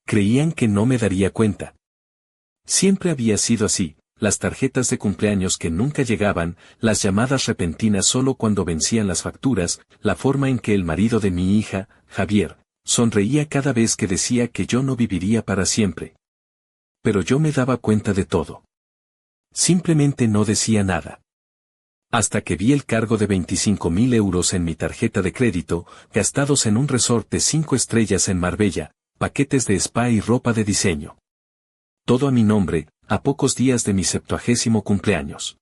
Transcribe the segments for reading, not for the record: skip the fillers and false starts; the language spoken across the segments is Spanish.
Creían que no me daría cuenta. Siempre había sido así, las tarjetas de cumpleaños que nunca llegaban, las llamadas repentinas solo cuando vencían las facturas, la forma en que el marido de mi hija, Javier, sonreía cada vez que decía que yo no viviría para siempre. Pero yo me daba cuenta de todo. Simplemente no decía nada. Hasta que vi el cargo de 25.000 euros en mi tarjeta de crédito, gastados en un resort de 5 estrellas en Marbella, paquetes de spa y ropa de diseño. Todo a mi nombre, a pocos días de mi 70º cumpleaños.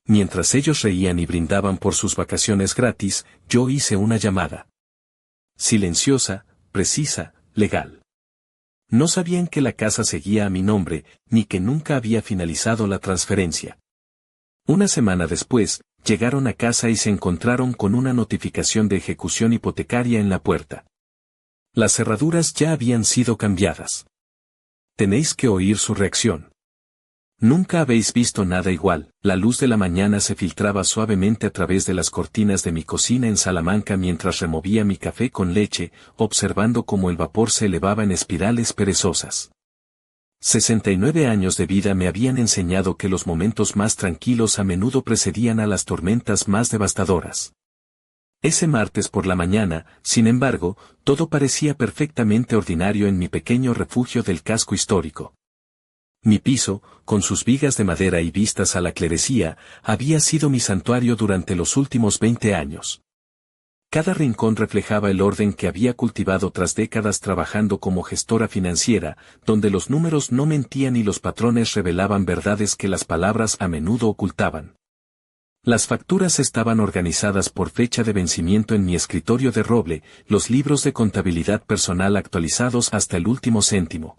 Mientras ellos reían y brindaban por sus vacaciones gratis, yo hice una llamada. Silenciosa, precisa, legal. No sabían que la casa seguía a mi nombre, ni que nunca había finalizado la transferencia. Una semana después, llegaron a casa y se encontraron con una notificación de ejecución hipotecaria en la puerta. Las cerraduras ya habían sido cambiadas. Tenéis que oír su reacción. Nunca habéis visto nada igual. La luz de la mañana se filtraba suavemente a través de las cortinas de mi cocina en Salamanca mientras removía mi café con leche, observando cómo el vapor se elevaba en espirales perezosas. 69 años de vida me habían enseñado que los momentos más tranquilos a menudo precedían a las tormentas más devastadoras. Ese martes por la mañana, sin embargo, todo parecía perfectamente ordinario en mi pequeño refugio del casco histórico. Mi piso, con sus vigas de madera y vistas a la clerecía, había sido mi santuario durante los últimos 20 años. Cada rincón reflejaba el orden que había cultivado tras décadas trabajando como gestora financiera, donde los números no mentían y los patrones revelaban verdades que las palabras a menudo ocultaban. Las facturas estaban organizadas por fecha de vencimiento en mi escritorio de roble, los libros de contabilidad personal actualizados hasta el último céntimo.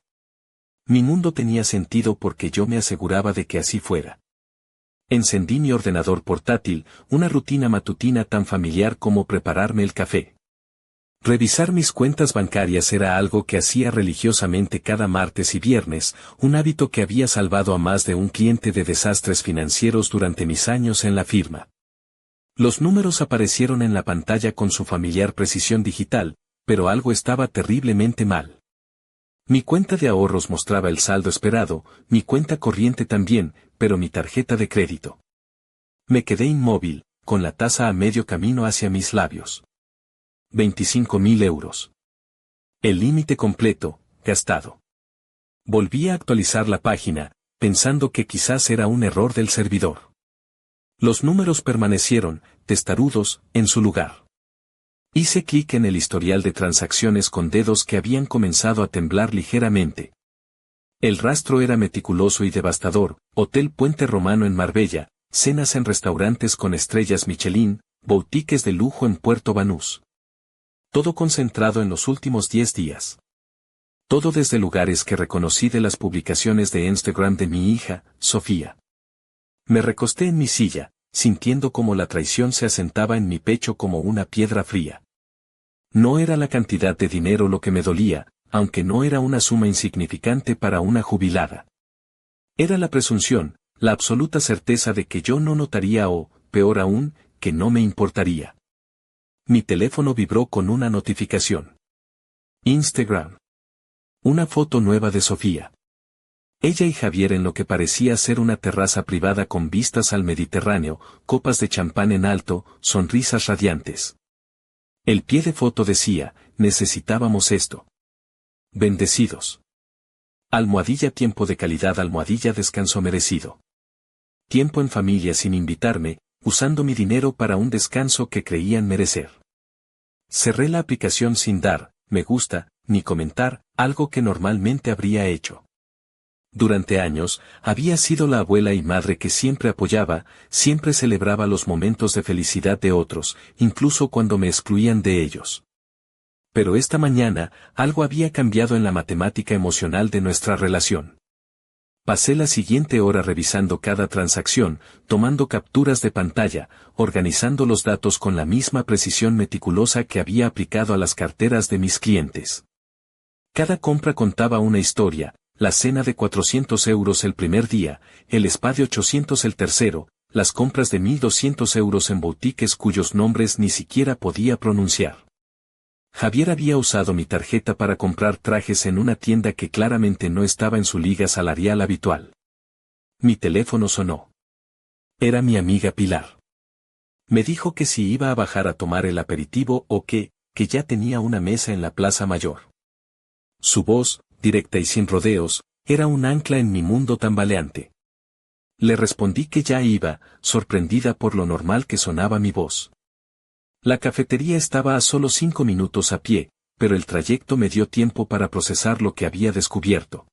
Mi mundo tenía sentido porque yo me aseguraba de que así fuera. Encendí mi ordenador portátil, una rutina matutina tan familiar como prepararme el café. Revisar mis cuentas bancarias era algo que hacía religiosamente cada martes y viernes, un hábito que había salvado a más de un cliente de desastres financieros durante mis años en la firma. Los números aparecieron en la pantalla con su familiar precisión digital, pero algo estaba terriblemente mal. Mi cuenta de ahorros mostraba el saldo esperado, mi cuenta corriente también, pero mi tarjeta de crédito. Me quedé inmóvil, con la taza a medio camino hacia mis labios. 25.000 euros. El límite completo, gastado. Volví a actualizar la página, pensando que quizás era un error del servidor. Los números permanecieron, testarudos, en su lugar. Hice clic en el historial de transacciones con dedos que habían comenzado a temblar ligeramente. El rastro era meticuloso y devastador: Hotel Puente Romano en Marbella, cenas en restaurantes con estrellas Michelin, boutiques de lujo en Puerto Banús. Todo concentrado en los últimos 10 días. Todo desde lugares que reconocí de las publicaciones de Instagram de mi hija, Sofía. Me recosté en mi silla, sintiendo como la traición se asentaba en mi pecho como una piedra fría. No era la cantidad de dinero lo que me dolía, aunque no era una suma insignificante para una jubilada. Era la presunción, la absoluta certeza de que yo no notaría o, peor aún, que no me importaría. Mi teléfono vibró con una notificación. Instagram. Una foto nueva de Sofía. Ella y Javier en lo que parecía ser una terraza privada con vistas al Mediterráneo, copas de champán en alto, sonrisas radiantes. El pie de foto decía: necesitábamos esto. Bendecidos. Almohadilla tiempo de calidad, almohadilla descanso merecido. Tiempo en familia sin invitarme, usando mi dinero para un descanso que creían merecer. Cerré la aplicación sin dar me gusta, ni comentar, algo que normalmente habría hecho. Durante años, había sido la abuela y madre que siempre apoyaba, siempre celebraba los momentos de felicidad de otros, incluso cuando me excluían de ellos. Pero esta mañana, algo había cambiado en la matemática emocional de nuestra relación. Pasé la siguiente hora revisando cada transacción, tomando capturas de pantalla, organizando los datos con la misma precisión meticulosa que había aplicado a las carteras de mis clientes. Cada compra contaba una historia: la cena de 400 euros el primer día, el spa de 800 el tercero, las compras de 1.200 euros en boutiques cuyos nombres ni siquiera podía pronunciar. Javier había usado mi tarjeta para comprar trajes en una tienda que claramente no estaba en su liga salarial habitual. Mi teléfono sonó. Era mi amiga Pilar. Me dijo que si iba a bajar a tomar el aperitivo o que ya tenía una mesa en la Plaza Mayor. Su voz, directa y sin rodeos, era un ancla en mi mundo tambaleante. Le respondí que ya iba, sorprendida por lo normal que sonaba mi voz. La cafetería estaba a solo 5 minutos a pie, pero el trayecto me dio tiempo para procesar lo que había descubierto.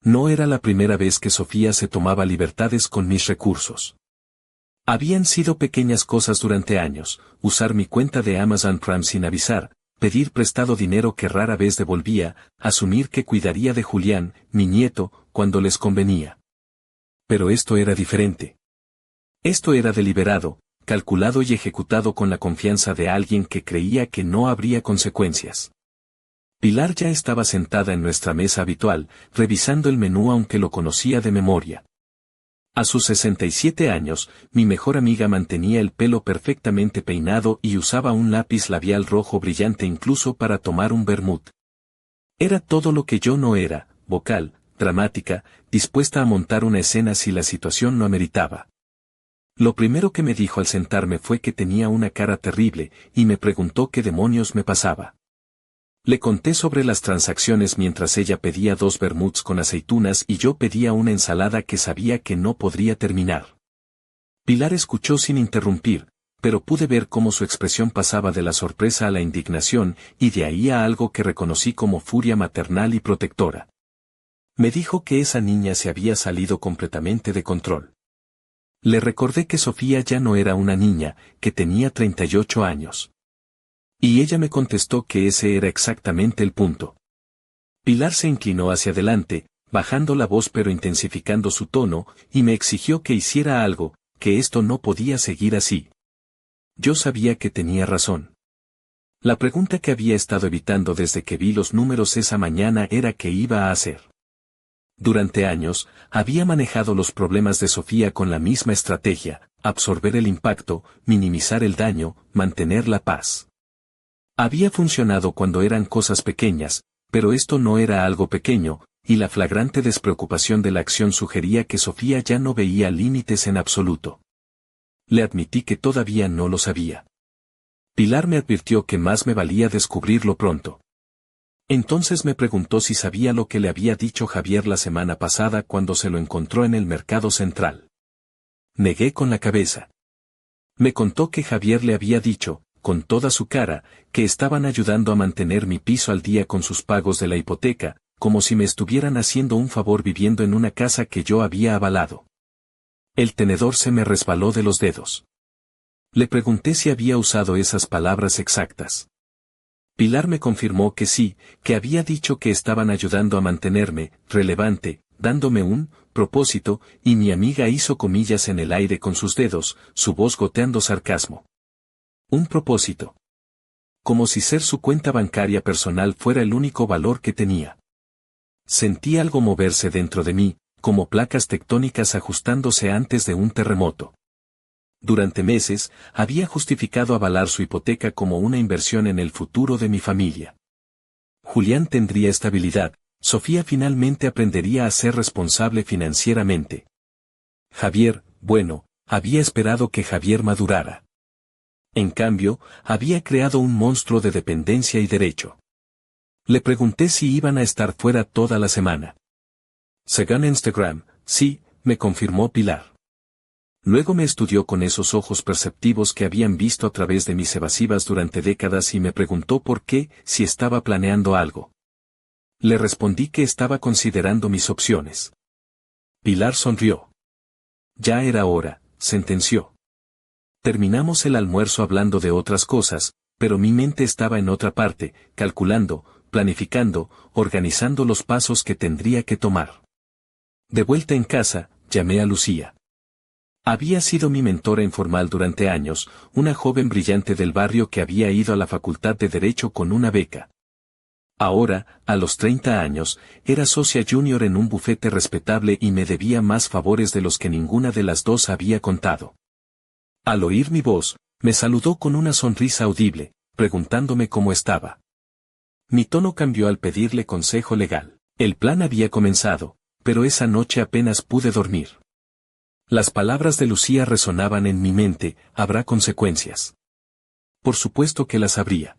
No era la primera vez que Sofía se tomaba libertades con mis recursos. Habían sido pequeñas cosas durante años: usar mi cuenta de Amazon Prime sin avisar, pedir prestado dinero que rara vez devolvía, asumir que cuidaría de Julián, mi nieto, cuando les convenía. Pero esto era diferente. Esto era deliberado, calculado y ejecutado con la confianza de alguien que creía que no habría consecuencias. Pilar ya estaba sentada en nuestra mesa habitual, revisando el menú aunque lo conocía de memoria. A sus 67 años, mi mejor amiga mantenía el pelo perfectamente peinado y usaba un lápiz labial rojo brillante incluso para tomar un vermut. Era todo lo que yo no era: vocal, dramática, dispuesta a montar una escena si la situación lo ameritaba. Lo primero que me dijo al sentarme fue que tenía una cara terrible, y me preguntó qué demonios me pasaba. Le conté sobre las transacciones mientras ella pedía 2 vermuts con aceitunas y yo pedía una ensalada que sabía que no podría terminar. Pilar escuchó sin interrumpir, pero pude ver cómo su expresión pasaba de la sorpresa a la indignación y de ahí a algo que reconocí como furia maternal y protectora. Me dijo que esa niña se había salido completamente de control. Le recordé que Sofía ya no era una niña, que tenía 38 años. Y ella me contestó que ese era exactamente el punto. Pilar se inclinó hacia adelante, bajando la voz pero intensificando su tono, y me exigió que hiciera algo, que esto no podía seguir así. Yo sabía que tenía razón. La pregunta que había estado evitando desde que vi los números esa mañana era qué iba a hacer. Durante años, había manejado los problemas de Sofía con la misma estrategia: absorber el impacto, minimizar el daño, mantener la paz. Había funcionado cuando eran cosas pequeñas, pero esto no era algo pequeño, y la flagrante despreocupación de la acción sugería que Sofía ya no veía límites en absoluto. Le admití que todavía no lo sabía. Pilar me advirtió que más me valía descubrirlo pronto. Entonces me preguntó si sabía lo que le había dicho Javier la semana pasada cuando se lo encontró en el mercado central. Negué con la cabeza. Me contó que Javier le había dicho, con toda su cara, que estaban ayudando a mantener mi piso al día con sus pagos de la hipoteca, como si me estuvieran haciendo un favor viviendo en una casa que yo había avalado. El tenedor se me resbaló de los dedos. Le pregunté si había usado esas palabras exactas. Pilar me confirmó que sí, que había dicho que estaban ayudando a mantenerme relevante, dándome un propósito, y mi amiga hizo comillas en el aire con sus dedos, su voz goteando sarcasmo. Un propósito. Como si ser su cuenta bancaria personal fuera el único valor que tenía. Sentí algo moverse dentro de mí, como placas tectónicas ajustándose antes de un terremoto. Durante meses, había justificado avalar su hipoteca como una inversión en el futuro de mi familia. Julián tendría estabilidad, Sofía finalmente aprendería a ser responsable financieramente. Javier, bueno, había esperado que Javier madurara. En cambio, había creado un monstruo de dependencia y derecho. Le pregunté si iban a estar fuera toda la semana. Según Instagram, sí, me confirmó Pilar. Luego me estudió con esos ojos perceptivos que habían visto a través de mis evasivas durante décadas y me preguntó por qué, si estaba planeando algo. Le respondí que estaba considerando mis opciones. Pilar sonrió. Ya era hora, sentenció. Terminamos el almuerzo hablando de otras cosas, pero mi mente estaba en otra parte, calculando, planificando, organizando los pasos que tendría que tomar. De vuelta en casa, llamé a Lucía. Había sido mi mentora informal durante años, una joven brillante del barrio que había ido a la facultad de Derecho con una beca. Ahora, a los 30 años, era socia junior en un bufete respetable y me debía más favores de los que ninguna de las dos había contado. Al oír mi voz, me saludó con una sonrisa audible, preguntándome cómo estaba. Mi tono cambió al pedirle consejo legal. El plan había comenzado, pero esa noche apenas pude dormir. Las palabras de Lucía resonaban en mi mente: habrá consecuencias. Por supuesto que las habría.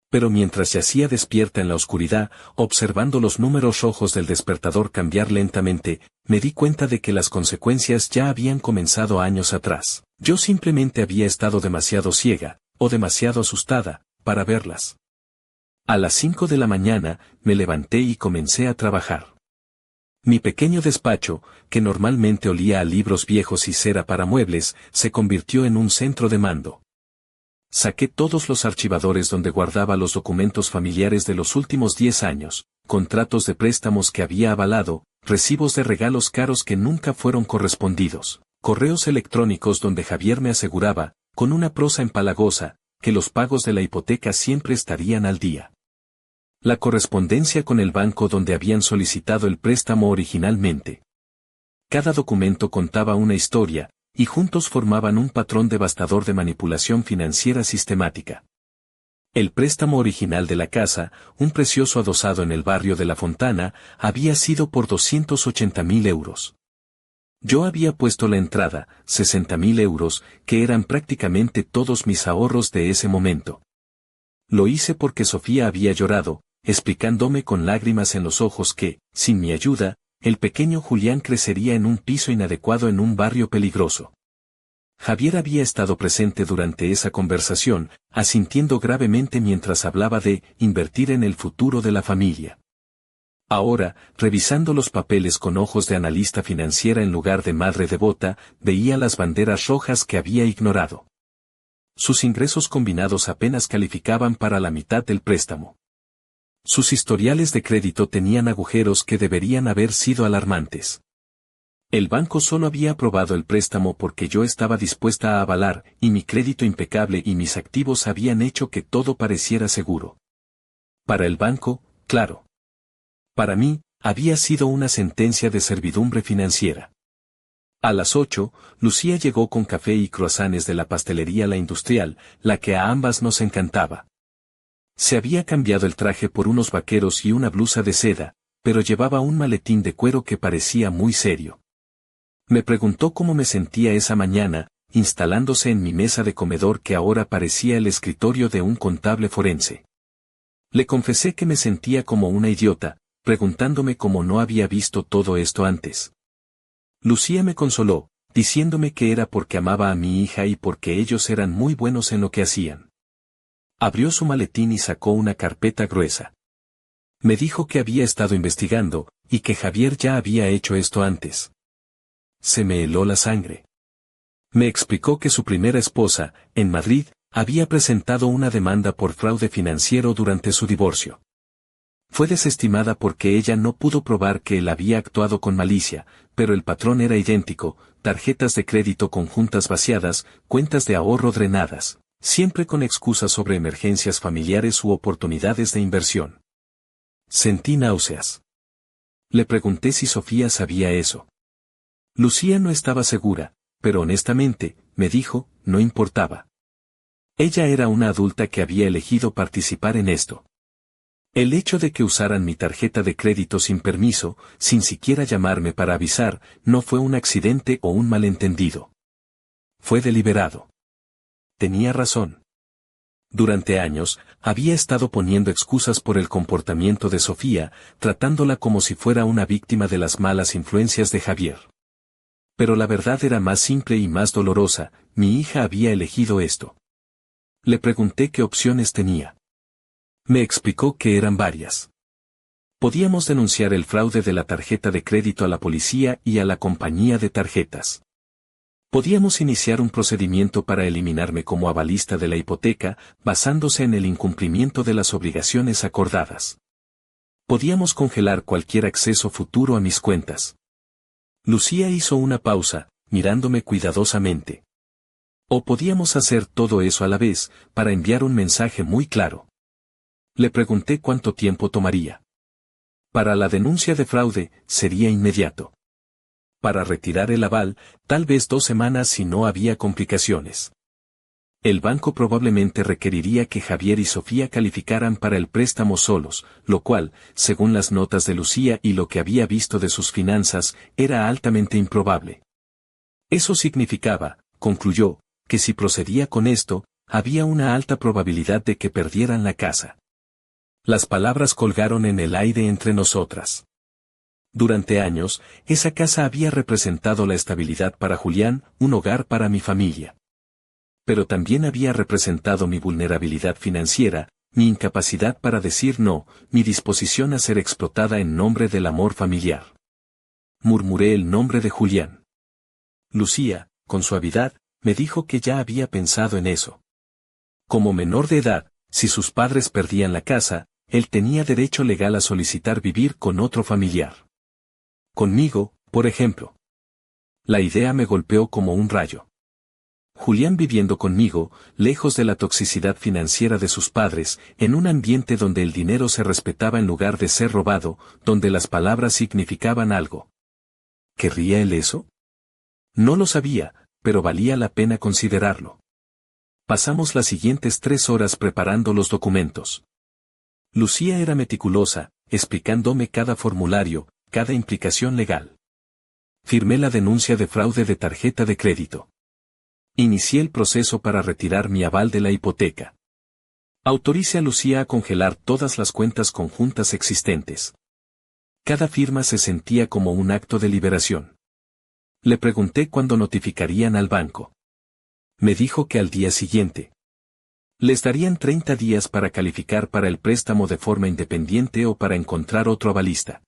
Pero mientras yacía despierta en la oscuridad, observando los números rojos del despertador cambiar lentamente, me di cuenta de que las consecuencias ya habían comenzado años atrás. Yo simplemente había estado demasiado ciega, o demasiado asustada, para verlas. A las 5 de la mañana, me levanté y comencé a trabajar. Mi pequeño despacho, que normalmente olía a libros viejos y cera para muebles, se convirtió en un centro de mando. Saqué todos los archivadores donde guardaba los documentos familiares de los últimos 10 años, contratos de préstamos que había avalado, recibos de regalos caros que nunca fueron correspondidos, correos electrónicos donde Javier me aseguraba, con una prosa empalagosa, que los pagos de la hipoteca siempre estarían al día. La correspondencia con el banco donde habían solicitado el préstamo originalmente. Cada documento contaba una historia, y juntos formaban un patrón devastador de manipulación financiera sistemática. El préstamo original de la casa, un precioso adosado en el barrio de La Fontana, había sido por 280.000 euros. Yo había puesto la entrada, 60.000 euros, que eran prácticamente todos mis ahorros de ese momento. Lo hice porque Sofía había llorado, explicándome con lágrimas en los ojos que, sin mi ayuda, el pequeño Julián crecería en un piso inadecuado en un barrio peligroso. Javier había estado presente durante esa conversación, asintiendo gravemente mientras hablaba de invertir en el futuro de la familia. Ahora, revisando los papeles con ojos de analista financiera en lugar de madre devota, veía las banderas rojas que había ignorado. Sus ingresos combinados apenas calificaban para la mitad del préstamo. Sus historiales de crédito tenían agujeros que deberían haber sido alarmantes. El banco solo había aprobado el préstamo porque yo estaba dispuesta a avalar, y mi crédito impecable y mis activos habían hecho que todo pareciera seguro. Para el banco, claro. Para mí, había sido una sentencia de servidumbre financiera. A las 8, Lucía llegó con café y croissants de la pastelería La Industrial, la que a ambas nos encantaba. Se había cambiado el traje por unos vaqueros y una blusa de seda, pero llevaba un maletín de cuero que parecía muy serio. Me preguntó cómo me sentía esa mañana, instalándose en mi mesa de comedor que ahora parecía el escritorio de un contable forense. Le confesé que me sentía como una idiota, preguntándome cómo no había visto todo esto antes. Lucía me consoló, diciéndome que era porque amaba a mi hija y porque ellos eran muy buenos en lo que hacían. Abrió su maletín y sacó una carpeta gruesa. Me dijo que había estado investigando, y que Javier ya había hecho esto antes. Se me heló la sangre. Me explicó que su primera esposa, en Madrid, había presentado una demanda por fraude financiero durante su divorcio. Fue desestimada porque ella no pudo probar que él había actuado con malicia, pero el patrón era idéntico: tarjetas de crédito conjuntas vaciadas, cuentas de ahorro drenadas, siempre con excusas sobre emergencias familiares u oportunidades de inversión. Sentí náuseas. Le pregunté si Sofía sabía eso. Lucía no estaba segura, pero honestamente, me dijo, no importaba. Ella era una adulta que había elegido participar en esto. El hecho de que usaran mi tarjeta de crédito sin permiso, sin siquiera llamarme para avisar, no fue un accidente o un malentendido. Fue deliberado. Tenía razón. Durante años, había estado poniendo excusas por el comportamiento de Sofía, tratándola como si fuera una víctima de las malas influencias de Javier. Pero la verdad era más simple y más dolorosa: mi hija había elegido esto. Le pregunté qué opciones tenía. Me explicó que eran varias. Podíamos denunciar el fraude de la tarjeta de crédito a la policía y a la compañía de tarjetas. Podíamos iniciar un procedimiento para eliminarme como avalista de la hipoteca, basándose en el incumplimiento de las obligaciones acordadas. Podíamos congelar cualquier acceso futuro a mis cuentas. Lucía hizo una pausa, mirándome cuidadosamente. O podíamos hacer todo eso a la vez, para enviar un mensaje muy claro. Le pregunté cuánto tiempo tomaría. Para la denuncia de fraude, sería inmediato. Para retirar el aval, tal vez 2 semanas si no había complicaciones. El banco probablemente requeriría que Javier y Sofía calificaran para el préstamo solos, lo cual, según las notas de Lucía y lo que había visto de sus finanzas, era altamente improbable. Eso significaba, concluyó, que si procedía con esto, había una alta probabilidad de que perdieran la casa. Las palabras colgaron en el aire entre nosotras. Durante años, esa casa había representado la estabilidad para Julián, un hogar para mi familia. Pero también había representado mi vulnerabilidad financiera, mi incapacidad para decir no, mi disposición a ser explotada en nombre del amor familiar. Murmuré el nombre de Julián. Lucía, con suavidad, me dijo que ya había pensado en eso. Como menor de edad, si sus padres perdían la casa, él tenía derecho legal a solicitar vivir con otro familiar. Conmigo, por ejemplo. La idea me golpeó como un rayo. Julián viviendo conmigo, lejos de la toxicidad financiera de sus padres, en un ambiente donde el dinero se respetaba en lugar de ser robado, donde las palabras significaban algo. ¿Querría él eso? No lo sabía, pero valía la pena considerarlo. Pasamos las siguientes 3 horas preparando los documentos. Lucía era meticulosa, explicándome cada formulario, cada implicación legal. Firmé la denuncia de fraude de tarjeta de crédito. Inicié el proceso para retirar mi aval de la hipoteca. Autorice a Lucía a congelar todas las cuentas conjuntas existentes. Cada firma se sentía como un acto de liberación. Le pregunté cuándo notificarían al banco. Me dijo que al día siguiente. Les darían 30 días para calificar para el préstamo de forma independiente o para encontrar otro avalista.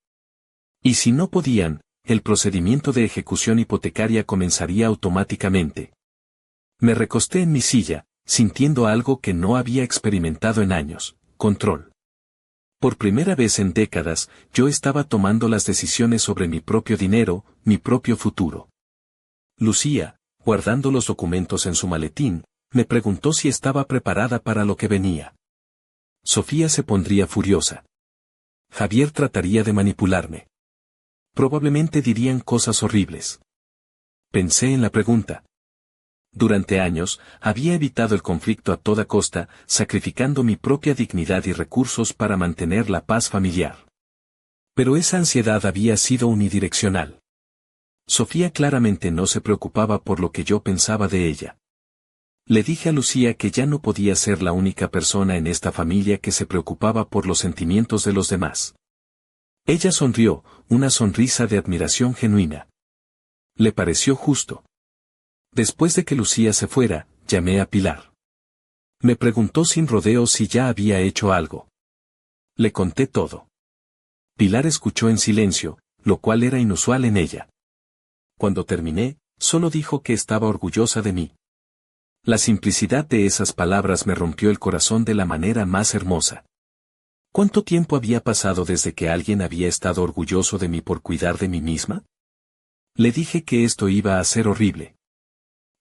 Y si no podían, el procedimiento de ejecución hipotecaria comenzaría automáticamente. Me recosté en mi silla, sintiendo algo que no había experimentado en años: control. Por primera vez en décadas, yo estaba tomando las decisiones sobre mi propio dinero, mi propio futuro. Lucía, guardando los documentos en su maletín, me preguntó si estaba preparada para lo que venía. Sofía se pondría furiosa. Javier trataría de manipularme. Probablemente dirían cosas horribles. Pensé en la pregunta. Durante años, había evitado el conflicto a toda costa, sacrificando mi propia dignidad y recursos para mantener la paz familiar. Pero esa ansiedad había sido unidireccional. Sofía claramente no se preocupaba por lo que yo pensaba de ella. Le dije a Lucía que ya no podía ser la única persona en esta familia que se preocupaba por los sentimientos de los demás. Ella sonrió, una sonrisa de admiración genuina. Le pareció justo. Después de que Lucía se fuera, llamé a Pilar. Me preguntó sin rodeos si ya había hecho algo. Le conté todo. Pilar escuchó en silencio, lo cual era inusual en ella. Cuando terminé, solo dijo que estaba orgullosa de mí. La simplicidad de esas palabras me rompió el corazón de la manera más hermosa. ¿Cuánto tiempo había pasado desde que alguien había estado orgulloso de mí por cuidar de mí misma? Le dije que esto iba a ser horrible.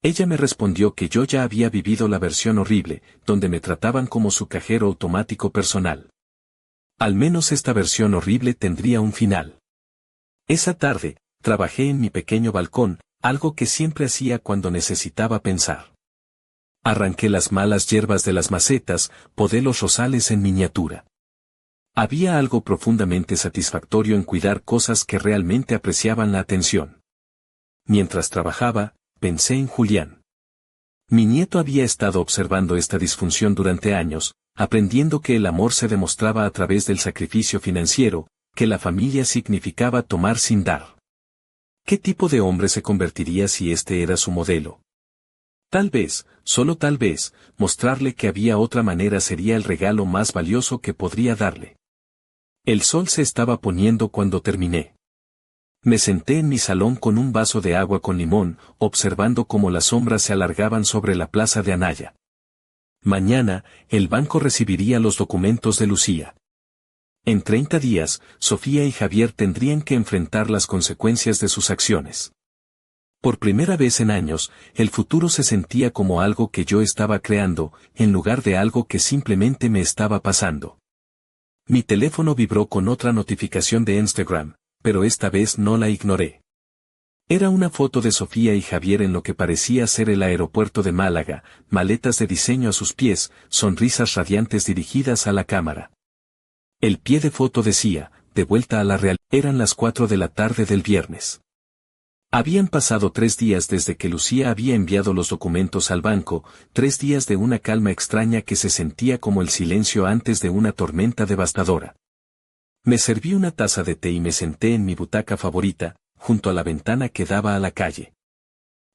Ella me respondió que yo ya había vivido la versión horrible, donde me trataban como su cajero automático personal. Al menos esta versión horrible tendría un final. Esa tarde, trabajé en mi pequeño balcón, algo que siempre hacía cuando necesitaba pensar. Arranqué las malas hierbas de las macetas, podé los rosales en miniatura. Había algo profundamente satisfactorio en cuidar cosas que realmente apreciaban la atención. Mientras trabajaba, pensé en Julián. Mi nieto había estado observando esta disfunción durante años, aprendiendo que el amor se demostraba a través del sacrificio financiero, que la familia significaba tomar sin dar. ¿Qué tipo de hombre se convertiría si este era su modelo? Tal vez, solo tal vez, mostrarle que había otra manera sería el regalo más valioso que podría darle. El sol se estaba poniendo cuando terminé. Me senté en mi salón con un vaso de agua con limón, observando cómo las sombras se alargaban sobre la plaza de Anaya. Mañana, el banco recibiría los documentos de Lucía. En 30 días, Sofía y Javier tendrían que enfrentar las consecuencias de sus acciones. Por primera vez en años, el futuro se sentía como algo que yo estaba creando, en lugar de algo que simplemente me estaba pasando. Mi teléfono vibró con otra notificación de Instagram, pero esta vez no la ignoré. Era una foto de Sofía y Javier en lo que parecía ser el aeropuerto de Málaga, maletas de diseño a sus pies, sonrisas radiantes dirigidas a la cámara. El pie de foto decía, de vuelta a la realidad. Eran las 4 de la tarde del viernes. Habían pasado 3 días desde que Lucía había enviado los documentos al banco, 3 días de una calma extraña que se sentía como el silencio antes de una tormenta devastadora. Me serví una taza de té y me senté en mi butaca favorita, junto a la ventana que daba a la calle.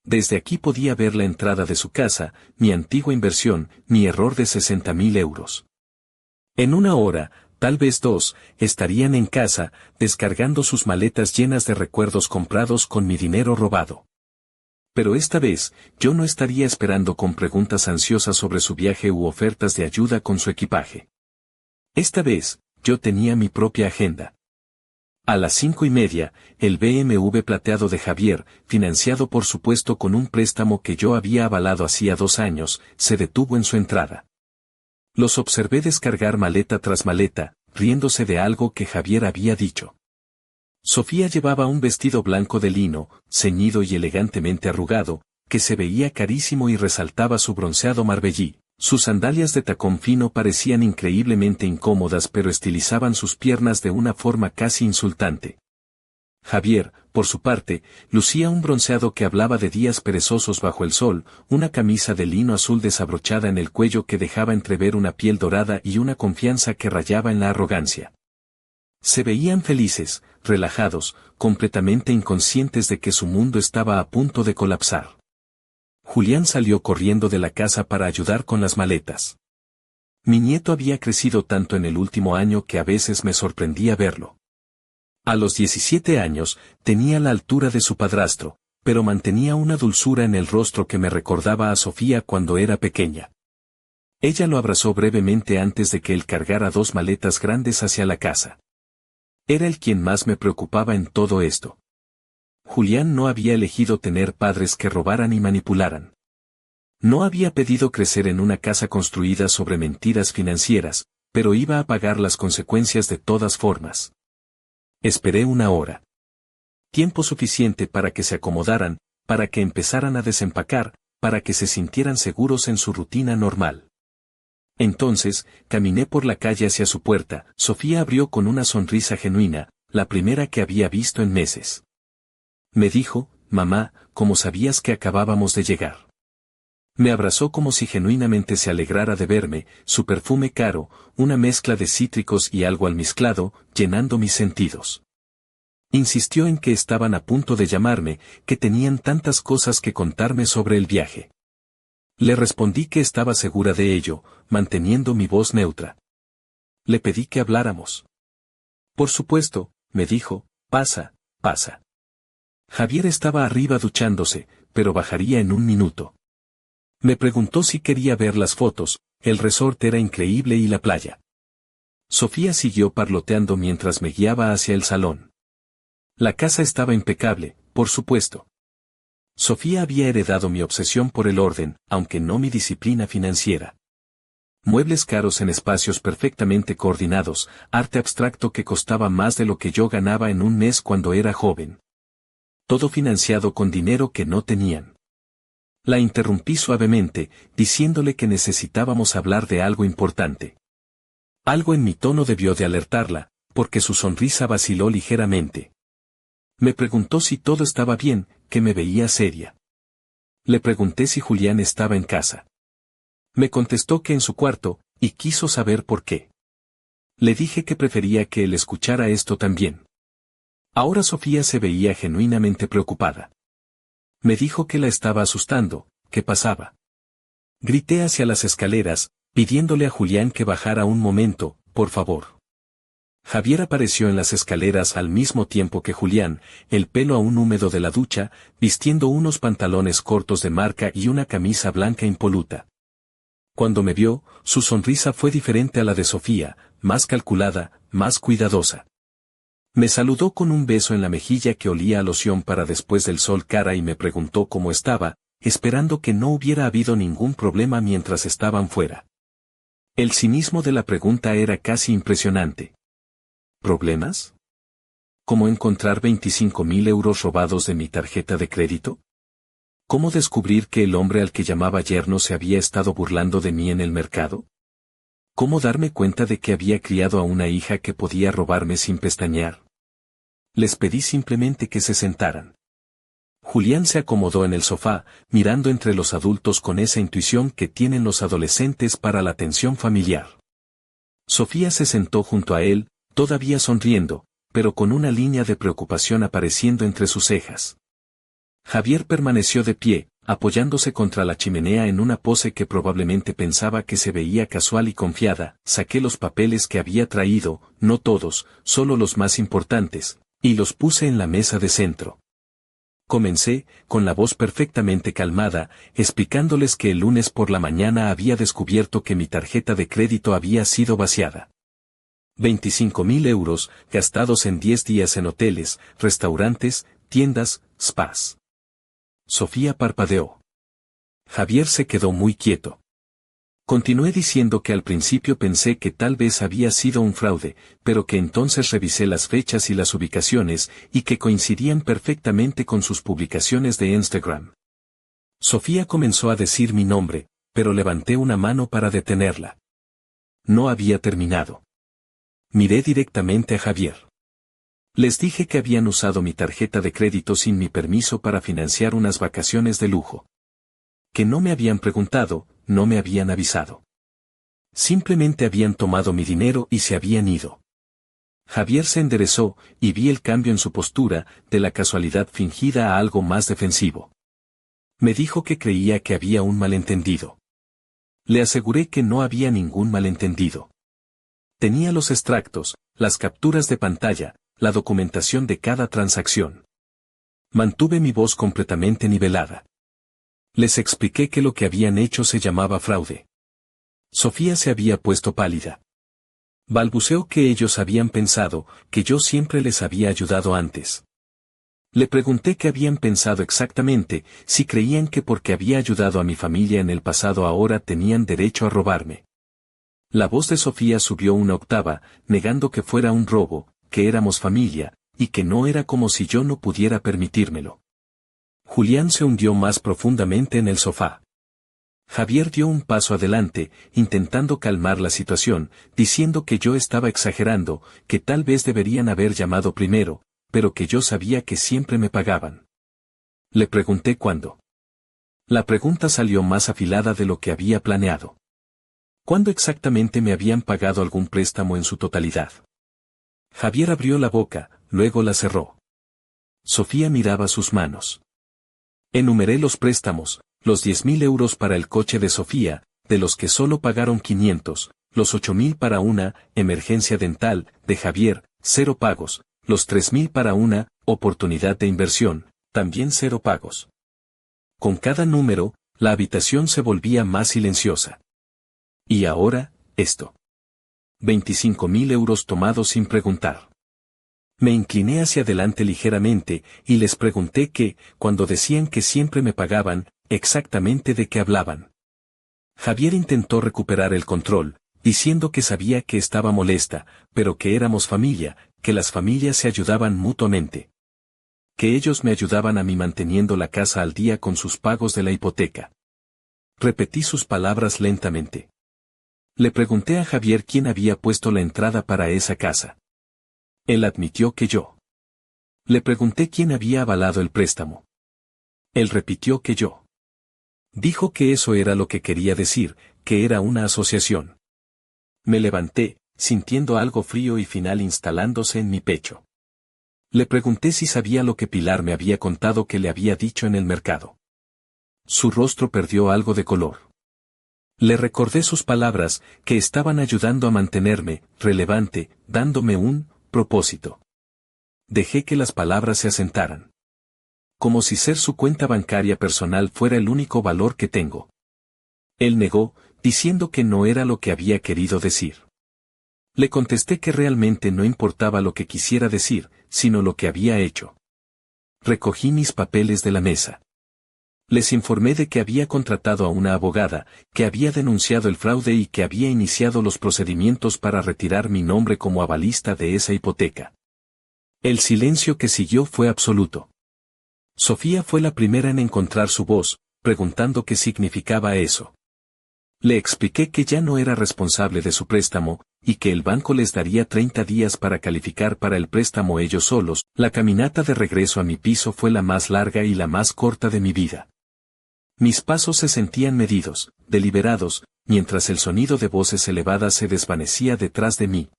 Desde aquí podía ver la entrada de su casa, mi antigua inversión, mi error de 60.000 euros. En una hora, tal vez 2, estarían en casa, descargando sus maletas llenas de recuerdos comprados con mi dinero robado. Pero esta vez, yo no estaría esperando con preguntas ansiosas sobre su viaje u ofertas de ayuda con su equipaje. Esta vez, yo tenía mi propia agenda. A las 5:30, el BMW plateado de Javier, financiado por supuesto con un préstamo que yo había avalado hacía 2 años, se detuvo en su entrada. Los observé descargar maleta tras maleta, riéndose de algo que Javier había dicho. Sofía llevaba un vestido blanco de lino, ceñido y elegantemente arrugado, que se veía carísimo y resaltaba su bronceado marbellí. Sus sandalias de tacón fino parecían increíblemente incómodas pero estilizaban sus piernas de una forma casi insultante. Javier, por su parte, lucía un bronceado que hablaba de días perezosos bajo el sol, una camisa de lino azul desabrochada en el cuello que dejaba entrever una piel dorada y una confianza que rayaba en la arrogancia. Se veían felices, relajados, completamente inconscientes de que su mundo estaba a punto de colapsar. Julián salió corriendo de la casa para ayudar con las maletas. Mi nieto había crecido tanto en el último año que a veces me sorprendía verlo. A los 17 años, tenía la altura de su padrastro, pero mantenía una dulzura en el rostro que me recordaba a Sofía cuando era pequeña. Ella lo abrazó brevemente antes de que él cargara 2 maletas grandes hacia la casa. Era él quien más me preocupaba en todo esto. Julián no había elegido tener padres que robaran y manipularan. No había pedido crecer en una casa construida sobre mentiras financieras, pero iba a pagar las consecuencias de todas formas. Esperé 1 hora. Tiempo suficiente para que se acomodaran, para que empezaran a desempacar, para que se sintieran seguros en su rutina normal. Entonces, caminé por la calle hacia su puerta. Sofía abrió con una sonrisa genuina, la primera que había visto en meses. Me dijo, mamá, ¿cómo sabías que acabábamos de llegar? Me abrazó como si genuinamente se alegrara de verme, su perfume caro, una mezcla de cítricos y algo almizclado, llenando mis sentidos. Insistió en que estaban a punto de llamarme, que tenían tantas cosas que contarme sobre el viaje. Le respondí que estaba segura de ello, manteniendo mi voz neutra. Le pedí que habláramos. Por supuesto, me dijo, pasa, pasa. Javier estaba arriba duchándose, pero bajaría en 1 minuto. Me preguntó si quería ver las fotos, el resort era increíble y la playa. Sofía siguió parloteando mientras me guiaba hacia el salón. La casa estaba impecable, por supuesto. Sofía había heredado mi obsesión por el orden, aunque no mi disciplina financiera. Muebles caros en espacios perfectamente coordinados, arte abstracto que costaba más de lo que yo ganaba en un mes cuando era joven. Todo financiado con dinero que no tenían. La interrumpí suavemente, diciéndole que necesitábamos hablar de algo importante. Algo en mi tono debió de alertarla, porque su sonrisa vaciló ligeramente. Me preguntó si todo estaba bien, que me veía seria. Le pregunté si Julián estaba en casa. Me contestó que en su cuarto, y quiso saber por qué. Le dije que prefería que él escuchara esto también. Ahora Sofía se veía genuinamente preocupada. Me dijo que la estaba asustando, ¿qué pasaba? Grité hacia las escaleras, pidiéndole a Julián que bajara un momento, por favor. Javier apareció en las escaleras al mismo tiempo que Julián, el pelo aún húmedo de la ducha, vistiendo unos pantalones cortos de marca y una camisa blanca impoluta. Cuando me vio, su sonrisa fue diferente a la de Sofía, más calculada, más cuidadosa. Me saludó con un beso en la mejilla que olía a loción para después del sol cara y me preguntó cómo estaba, esperando que no hubiera habido ningún problema mientras estaban fuera. El cinismo de la pregunta era casi impresionante. ¿Problemas? ¿Cómo encontrar 25.000 euros robados de mi tarjeta de crédito? ¿Cómo descubrir que el hombre al que llamaba yerno se había estado burlando de mí en el mercado? ¿Cómo darme cuenta de que había criado a una hija que podía robarme sin pestañear? Les pedí simplemente que se sentaran. Julián se acomodó en el sofá, mirando entre los adultos con esa intuición que tienen los adolescentes para la atención familiar. Sofía se sentó junto a él, todavía sonriendo, pero con una línea de preocupación apareciendo entre sus cejas. Javier permaneció de pie, apoyándose contra la chimenea en una pose que probablemente pensaba que se veía casual y confiada. Saqué los papeles que había traído, no todos, solo los más importantes, y los puse en la mesa de centro. Comencé, con la voz perfectamente calmada, explicándoles que el lunes por la mañana había descubierto que mi tarjeta de crédito había sido vaciada. 25.000 euros, gastados en 10 días en hoteles, restaurantes, tiendas, spas. Sofía parpadeó. Javier se quedó muy quieto. Continué diciendo que al principio pensé que tal vez había sido un fraude, pero que entonces revisé las fechas y las ubicaciones, y que coincidían perfectamente con sus publicaciones de Instagram. Sofía comenzó a decir mi nombre, pero levanté una mano para detenerla. No había terminado. Miré directamente a Javier. Les dije que habían usado mi tarjeta de crédito sin mi permiso para financiar unas vacaciones de lujo. Que no me habían preguntado, no me habían avisado. Simplemente habían tomado mi dinero y se habían ido. Javier se enderezó, y vi el cambio en su postura, de la casualidad fingida a algo más defensivo. Me dijo que creía que había un malentendido. Le aseguré que no había ningún malentendido. Tenía los extractos, las capturas de pantalla, la documentación de cada transacción. Mantuve mi voz completamente nivelada. Les expliqué que lo que habían hecho se llamaba fraude. Sofía se había puesto pálida. Balbuceó que ellos habían pensado que yo siempre les había ayudado antes. Le pregunté qué habían pensado exactamente, si creían que porque había ayudado a mi familia en el pasado ahora tenían derecho a robarme. La voz de Sofía subió una octava, negando que fuera un robo, que éramos familia, y que no era como si yo no pudiera permitírmelo. Julián se hundió más profundamente en el sofá. Javier dio un paso adelante, intentando calmar la situación, diciendo que yo estaba exagerando, que tal vez deberían haber llamado primero, pero que yo sabía que siempre me pagaban. Le pregunté cuándo. La pregunta salió más afilada de lo que había planeado. ¿Cuándo exactamente me habían pagado algún préstamo en su totalidad? Javier abrió la boca, luego la cerró. Sofía miraba sus manos. Enumeré los préstamos, los 10.000 euros para el coche de Sofía, de los que solo pagaron 500, los 8.000 para una emergencia dental de Javier, 0 pagos, los 3.000 para una oportunidad de inversión, también 0 pagos. Con cada número, la habitación se volvía más silenciosa. Y ahora, esto. 25.000 euros tomados sin preguntar. Me incliné hacia adelante ligeramente, y les pregunté que, cuando decían que siempre me pagaban, exactamente de qué hablaban. Javier intentó recuperar el control, diciendo que sabía que estaba molesta, pero que éramos familia, que las familias se ayudaban mutuamente. Que ellos me ayudaban a mí manteniendo la casa al día con sus pagos de la hipoteca. Repetí sus palabras lentamente. Le pregunté a Javier quién había puesto la entrada para esa casa. Él admitió que yo. Le pregunté quién había avalado el préstamo. Él repitió que yo. Dijo que eso era lo que quería decir, que era una asociación. Me levanté, sintiendo algo frío y final instalándose en mi pecho. Le pregunté si sabía lo que Pilar me había contado que le había dicho en el mercado. Su rostro perdió algo de color. Le recordé sus palabras, que estaban ayudando a mantenerme relevante, dándome un propósito. Dejé que las palabras se asentaran. Como si ser su cuenta bancaria personal fuera el único valor que tengo. Él negó, diciendo que no era lo que había querido decir. Le contesté que realmente no importaba lo que quisiera decir, sino lo que había hecho. Recogí mis papeles de la mesa. Les informé de que había contratado a una abogada, que había denunciado el fraude y que había iniciado los procedimientos para retirar mi nombre como avalista de esa hipoteca. El silencio que siguió fue absoluto. Sofía fue la primera en encontrar su voz, preguntando qué significaba eso. Le expliqué que ya no era responsable de su préstamo, y que el banco les daría 30 días para calificar para el préstamo ellos solos. La caminata de regreso a mi piso fue la más larga y la más corta de mi vida. Mis pasos se sentían medidos, deliberados, mientras el sonido de voces elevadas se desvanecía detrás de mí.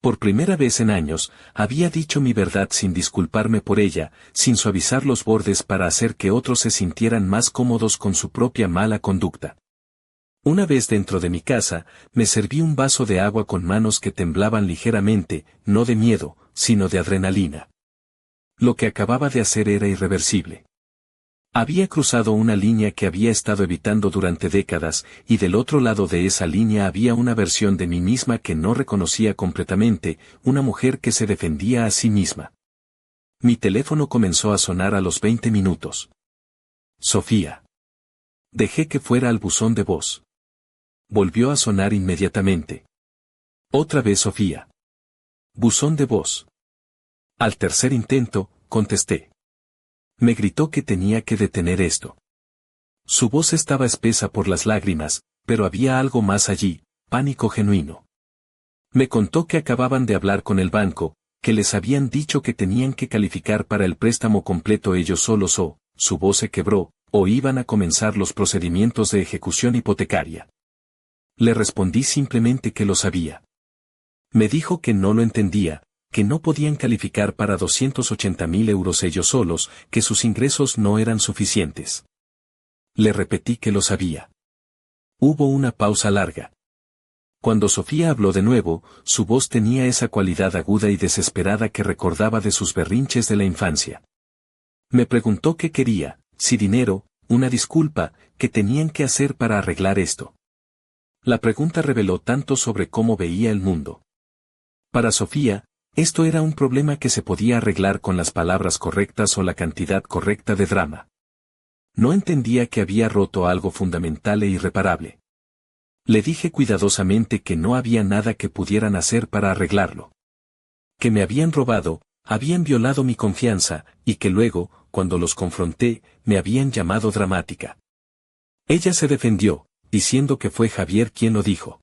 Por primera vez en años, había dicho mi verdad sin disculparme por ella, sin suavizar los bordes para hacer que otros se sintieran más cómodos con su propia mala conducta. Una vez dentro de mi casa, me serví un vaso de agua con manos que temblaban ligeramente, no de miedo, sino de adrenalina. Lo que acababa de hacer era irreversible. Había cruzado una línea que había estado evitando durante décadas, y del otro lado de esa línea había una versión de mí misma que no reconocía completamente, una mujer que se defendía a sí misma. Mi teléfono comenzó a sonar a los 20 minutos. Sofía. Dejé que fuera al buzón de voz. Volvió a sonar inmediatamente. Otra vez Sofía. Buzón de voz. Al tercer intento, contesté. Me gritó que tenía que detener esto. Su voz estaba espesa por las lágrimas, pero había algo más allí, pánico genuino. Me contó que acababan de hablar con el banco, que les habían dicho que tenían que calificar para el préstamo completo ellos solos o, su voz se quebró, o iban a comenzar los procedimientos de ejecución hipotecaria. Le respondí simplemente que lo sabía. Me dijo que no lo entendía, que no podían calificar para 280.000 euros ellos solos, que sus ingresos no eran suficientes. Le repetí que lo sabía. Hubo una pausa larga. Cuando Sofía habló de nuevo, su voz tenía esa cualidad aguda y desesperada que recordaba de sus berrinches de la infancia. Me preguntó qué quería, si dinero, una disculpa, qué tenían que hacer para arreglar esto. La pregunta reveló tanto sobre cómo veía el mundo. Para Sofía, esto era un problema que se podía arreglar con las palabras correctas o la cantidad correcta de drama. No entendía que había roto algo fundamental e irreparable. Le dije cuidadosamente que no había nada que pudieran hacer para arreglarlo. Que me habían robado, habían violado mi confianza, y que luego, cuando los confronté, me habían llamado dramática. Ella se defendió, diciendo que fue Javier quien lo dijo.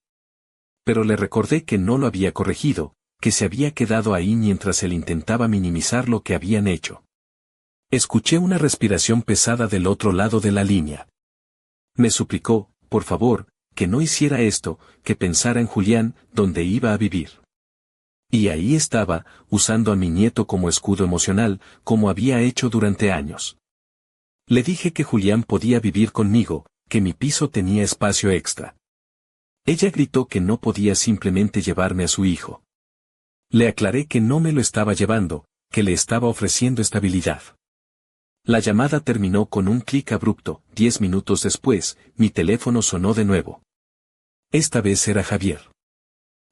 Pero le recordé que no lo había corregido, que se había quedado ahí mientras él intentaba minimizar lo que habían hecho. Escuché una respiración pesada del otro lado de la línea. Me suplicó, por favor, que no hiciera esto, que pensara en Julián, donde iba a vivir. Y ahí estaba, usando a mi nieto como escudo emocional, como había hecho durante años. Le dije que Julián podía vivir conmigo, que mi piso tenía espacio extra. Ella gritó que no podía simplemente llevarme a su hijo. Le aclaré que no me lo estaba llevando, que le estaba ofreciendo estabilidad. La llamada terminó con un clic abrupto. 10 minutos después, mi teléfono sonó de nuevo. Esta vez era Javier.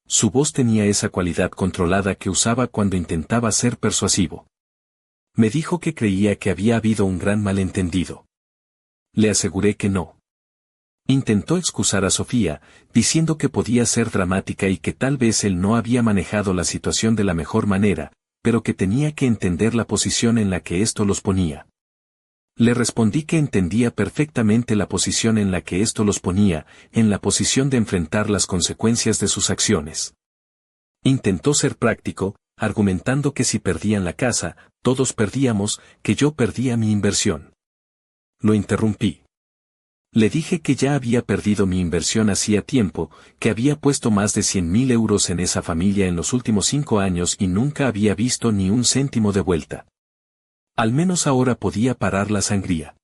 Su voz tenía esa cualidad controlada que usaba cuando intentaba ser persuasivo. Me dijo que creía que había habido un gran malentendido. Le aseguré que no. Intentó excusar a Sofía, diciendo que podía ser dramática y que tal vez él no había manejado la situación de la mejor manera, pero que tenía que entender la posición en la que esto los ponía. Le respondí que entendía perfectamente la posición en la que esto los ponía, en la posición de enfrentar las consecuencias de sus acciones. Intentó ser práctico, argumentando que si perdían la casa, todos perdíamos, que yo perdía mi inversión. Lo interrumpí. Le dije que ya había perdido mi inversión hacía tiempo, que había puesto más de 100.000 euros en esa familia en los últimos 5 años y nunca había visto ni un céntimo de vuelta. Al menos ahora podía parar la sangría.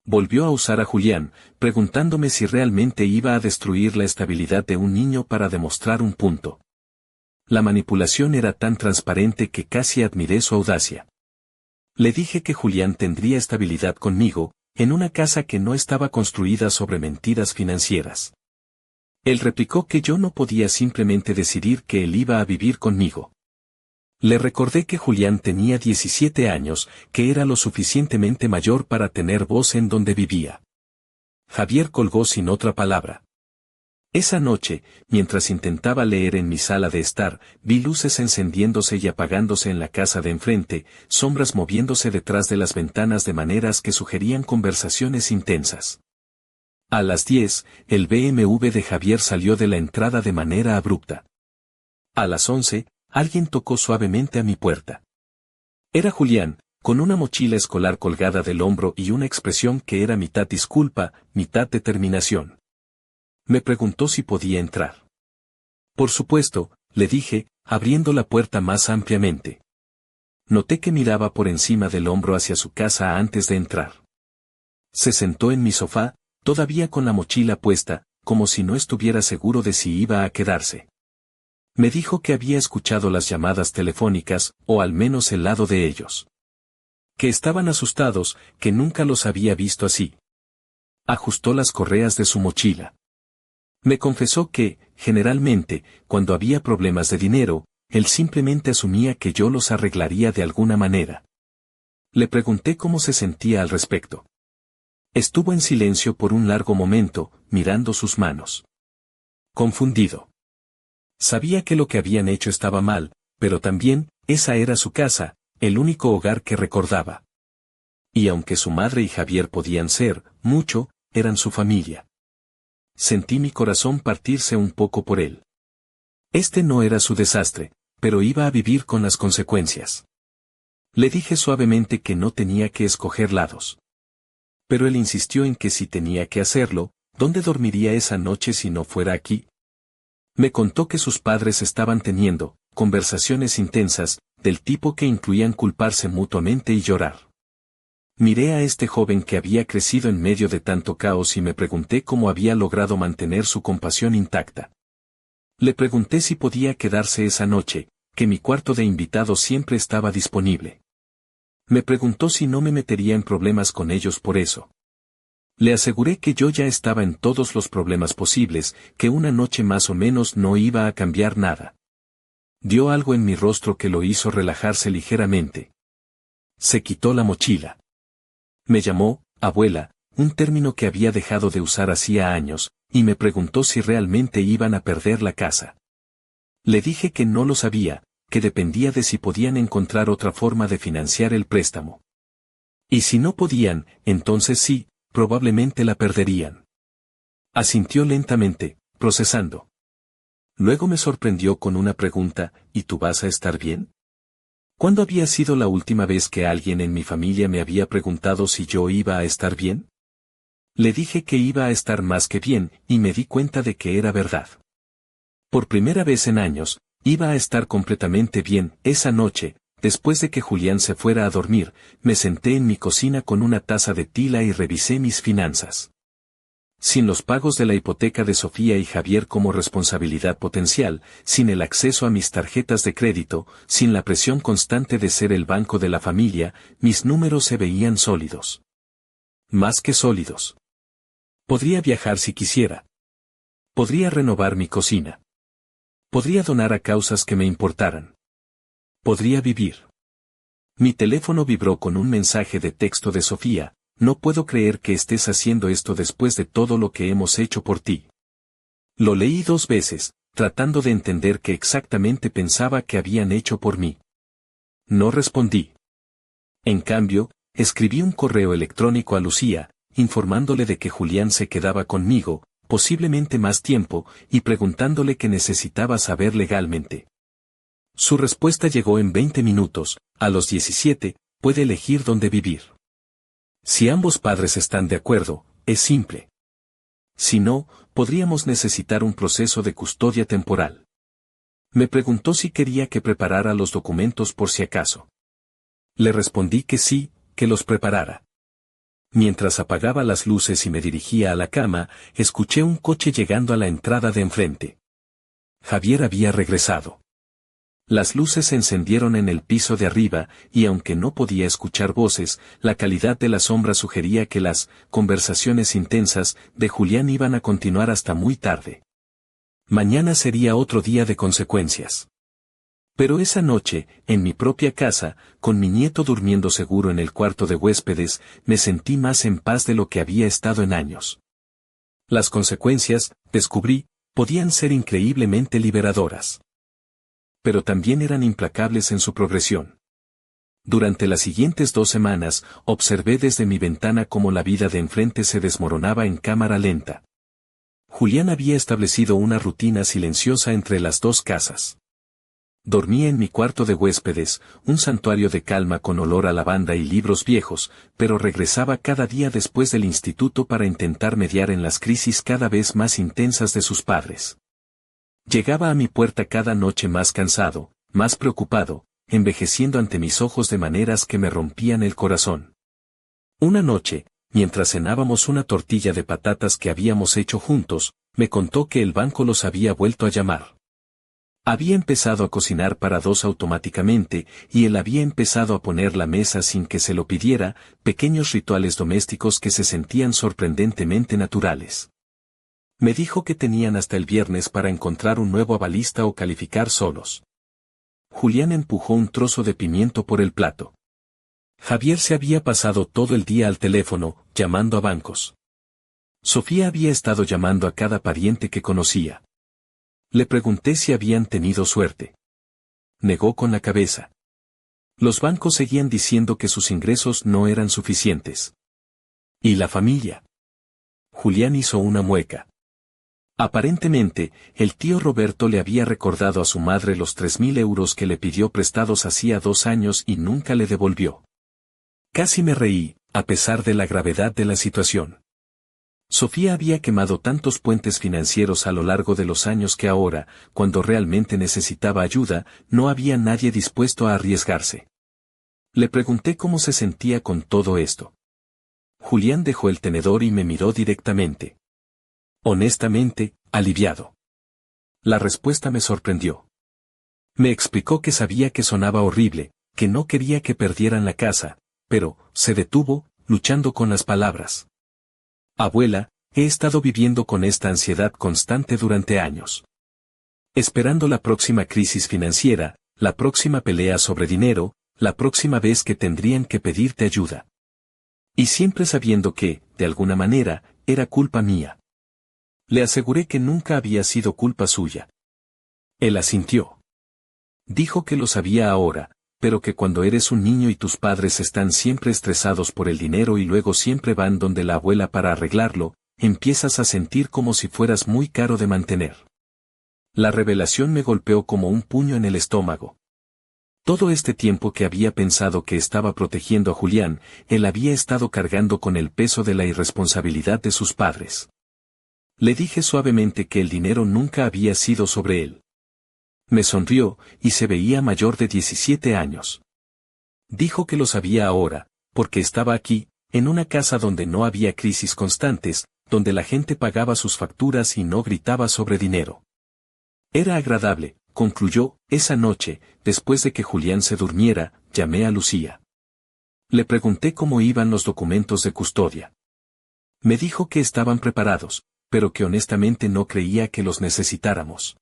Volvió a usar a Julián, preguntándome si realmente iba a destruir la estabilidad de un niño para demostrar un punto. La manipulación era tan transparente que casi admiré su audacia. Le dije que Julián tendría estabilidad conmigo, en una casa que no estaba construida sobre mentiras financieras. Él replicó que yo no podía simplemente decidir que él iba a vivir conmigo. Le recordé que Julián tenía 17 años, que era lo suficientemente mayor para tener voz en donde vivía. Javier colgó sin otra palabra. Esa noche, mientras intentaba leer en mi sala de estar, vi luces encendiéndose y apagándose en la casa de enfrente, sombras moviéndose detrás de las ventanas de maneras que sugerían conversaciones intensas. A las 10, el BMW de Javier salió de la entrada de manera abrupta. A las 11, alguien tocó suavemente a mi puerta. Era Julián, con una mochila escolar colgada del hombro y una expresión que era mitad disculpa, mitad determinación. Me preguntó si podía entrar. Por supuesto, le dije, abriendo la puerta más ampliamente. Noté que miraba por encima del hombro hacia su casa antes de entrar. Se sentó en mi sofá, todavía con la mochila puesta, como si no estuviera seguro de si iba a quedarse. Me dijo que había escuchado las llamadas telefónicas, o al menos el lado de ellos. Que estaban asustados, que nunca los había visto así. Ajustó las correas de su mochila. Me confesó que, generalmente, cuando había problemas de dinero, él simplemente asumía que yo los arreglaría de alguna manera. Le pregunté cómo se sentía al respecto. Estuvo en silencio por un largo momento, mirando sus manos. Confundido. Sabía que lo que habían hecho estaba mal, pero también, esa era su casa, el único hogar que recordaba. Y aunque su madre y Javier podían ser, mucho, eran su familia. Sentí mi corazón partirse un poco por él. Este no era su desastre, pero iba a vivir con las consecuencias. Le dije suavemente que no tenía que escoger lados. Pero él insistió en que si tenía que hacerlo, ¿dónde dormiría esa noche si no fuera aquí? Me contó que sus padres estaban teniendo conversaciones intensas, del tipo que incluían culparse mutuamente y llorar. Miré a este joven que había crecido en medio de tanto caos y me pregunté cómo había logrado mantener su compasión intacta. Le pregunté si podía quedarse esa noche, que mi cuarto de invitado siempre estaba disponible. Me preguntó si no me metería en problemas con ellos por eso. Le aseguré que yo ya estaba en todos los problemas posibles, que una noche más o menos no iba a cambiar nada. Dio algo en mi rostro que lo hizo relajarse ligeramente. Se quitó la mochila. Me llamó, abuela, un término que había dejado de usar hacía años, y me preguntó si realmente iban a perder la casa. Le dije que no lo sabía, que dependía de si podían encontrar otra forma de financiar el préstamo. Y si no podían, entonces sí, probablemente la perderían. Asintió lentamente, procesando. Luego me sorprendió con una pregunta, ¿y tú vas a estar bien? ¿Cuándo había sido la última vez que alguien en mi familia me había preguntado si yo iba a estar bien? Le dije que iba a estar más que bien, y me di cuenta de que era verdad. Por primera vez en años, iba a estar completamente bien. Esa noche, después de que Julián se fuera a dormir, me senté en mi cocina con una taza de tila y revisé mis finanzas. Sin los pagos de la hipoteca de Sofía y Javier como responsabilidad potencial, sin el acceso a mis tarjetas de crédito, sin la presión constante de ser el banco de la familia, mis números se veían sólidos. Más que sólidos. Podría viajar si quisiera. Podría renovar mi cocina. Podría donar a causas que me importaran. Podría vivir. Mi teléfono vibró con un mensaje de texto de Sofía. No puedo creer que estés haciendo esto después de todo lo que hemos hecho por ti. Lo leí 2 veces, tratando de entender qué exactamente pensaba que habían hecho por mí. No respondí. En cambio, escribí un correo electrónico a Lucía, informándole de que Julián se quedaba conmigo, posiblemente más tiempo, y preguntándole qué necesitaba saber legalmente. Su respuesta llegó en 20 minutos, a los 17, puede elegir dónde vivir. Si ambos padres están de acuerdo, es simple. Si no, podríamos necesitar un proceso de custodia temporal. Me preguntó si quería que preparara los documentos por si acaso. Le respondí que sí, que los preparara. Mientras apagaba las luces y me dirigía a la cama, escuché un coche llegando a la entrada de enfrente. Javier había regresado. Las luces se encendieron en el piso de arriba, y aunque no podía escuchar voces, la calidad de la sombra sugería que las conversaciones intensas de Julián iban a continuar hasta muy tarde. Mañana sería otro día de consecuencias. Pero esa noche, en mi propia casa, con mi nieto durmiendo seguro en el cuarto de huéspedes, me sentí más en paz de lo que había estado en años. Las consecuencias, descubrí, Podían ser increíblemente liberadoras. Pero también eran implacables en su progresión. Durante las siguientes 2 semanas, observé desde mi ventana cómo la vida de enfrente se desmoronaba en cámara lenta. Julián había establecido una rutina silenciosa entre las 2 casas. Dormía en mi cuarto de huéspedes, un santuario de calma con olor a lavanda y libros viejos, pero regresaba cada día después del instituto para intentar mediar en las crisis cada vez más intensas de sus padres. Llegaba a mi puerta cada noche más cansado, más preocupado, envejeciendo ante mis ojos de maneras que me rompían el corazón. Una noche, mientras cenábamos una tortilla de patatas que habíamos hecho juntos, me contó que el banco los había vuelto a llamar. Había empezado a cocinar para 2 automáticamente, y él había empezado a poner la mesa sin que se lo pidiera, pequeños rituales domésticos que se sentían sorprendentemente naturales. Me dijo que tenían hasta el viernes para encontrar un nuevo avalista o calificar solos. Julián empujó un trozo de pimiento por el plato. Javier se había pasado todo el día al teléfono, llamando a bancos. Sofía había estado llamando a cada pariente que conocía. Le pregunté si habían tenido suerte. Negó con la cabeza. Los bancos seguían diciendo que sus ingresos no eran suficientes. ¿Y la familia? Julián hizo una mueca. Aparentemente, el tío Roberto le había recordado a su madre los 3.000 euros que le pidió prestados hacía 2 años y nunca le devolvió. Casi me reí, a pesar de la gravedad de la situación. Sofía había quemado tantos puentes financieros a lo largo de los años que ahora, cuando realmente necesitaba ayuda, no había nadie dispuesto a arriesgarse. Le pregunté cómo se sentía con todo esto. Julián dejó el tenedor y me miró directamente. Honestamente, aliviado. La respuesta me sorprendió. Me explicó que sabía que sonaba horrible, que no quería que perdieran la casa, pero, se detuvo, luchando con las palabras. Abuela, he estado viviendo con esta ansiedad constante durante años. Esperando la próxima crisis financiera, la próxima pelea sobre dinero, la próxima vez que tendrían que pedirte ayuda. Y siempre sabiendo que, de alguna manera, era culpa mía. Le aseguré que nunca había sido culpa suya. Él asintió. Dijo que lo sabía ahora, pero que cuando eres un niño y tus padres están siempre estresados por el dinero y luego siempre van donde la abuela para arreglarlo, empiezas a sentir como si fueras muy caro de mantener. La revelación me golpeó como un puño en el estómago. Todo este tiempo que había pensado que estaba protegiendo a Julián, él había estado cargando con el peso de la irresponsabilidad de sus padres. Le dije suavemente que el dinero nunca había sido sobre él. Me sonrió, y se veía mayor de 17 años. Dijo que lo sabía ahora, porque estaba aquí, en una casa donde no había crisis constantes, donde la gente pagaba sus facturas y no gritaba sobre dinero. Era agradable, concluyó, esa noche, después de que Julián se durmiera, llamé a Lucía. Le pregunté cómo iban los documentos de custodia. Me dijo que estaban preparados, pero que honestamente no creía que los necesitáramos.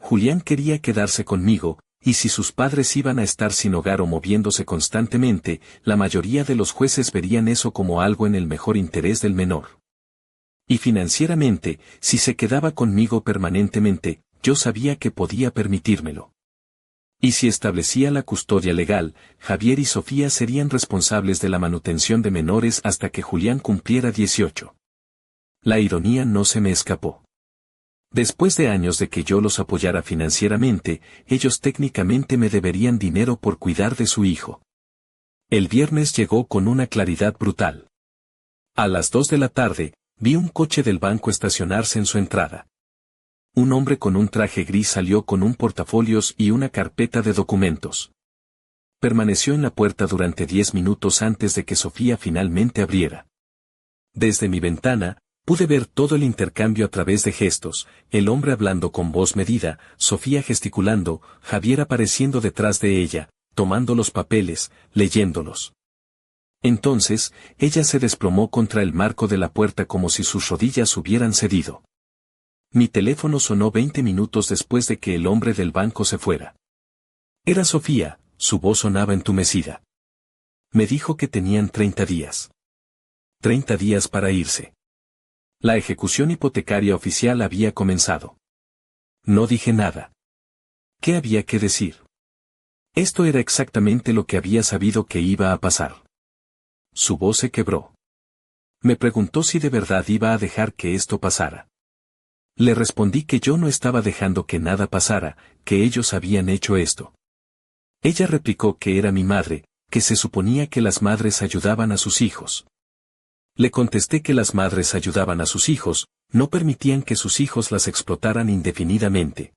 Julián quería quedarse conmigo, y si sus padres iban a estar sin hogar o moviéndose constantemente, la mayoría de los jueces verían eso como algo en el mejor interés del menor. Y financieramente, si se quedaba conmigo permanentemente, yo sabía que podía permitírmelo. Y si establecía la custodia legal, Javier y Sofía serían responsables de la manutención de menores hasta que Julián cumpliera 18. La ironía no se me escapó. Después de años de que yo los apoyara financieramente, ellos técnicamente me deberían dinero por cuidar de su hijo. El viernes llegó con una claridad brutal. A las 2 de la tarde, vi un coche del banco estacionarse en su entrada. Un hombre con un traje gris salió con un portafolios y una carpeta de documentos. Permaneció en la puerta durante 10 minutos antes de que Sofía finalmente abriera. Desde mi ventana, pude ver todo el intercambio a través de gestos, el hombre hablando con voz medida, Sofía gesticulando, Javier apareciendo detrás de ella, tomando los papeles, leyéndolos. Entonces, ella se desplomó contra el marco de la puerta como si sus rodillas hubieran cedido. Mi teléfono sonó 20 minutos después de que el hombre del banco se fuera. Era Sofía, su voz sonaba entumecida. Me dijo que tenían 30 días. 30 días para irse. La ejecución hipotecaria oficial había comenzado. No dije nada. ¿Qué había que decir? Esto era exactamente lo que había sabido que iba a pasar. Su voz se quebró. Me preguntó si de verdad iba a dejar que esto pasara. Le respondí que yo no estaba dejando que nada pasara, que ellos habían hecho esto. Ella replicó que era mi madre, que se suponía que las madres ayudaban a sus hijos. Le contesté que las madres ayudaban a sus hijos, no permitían que sus hijos las explotaran indefinidamente.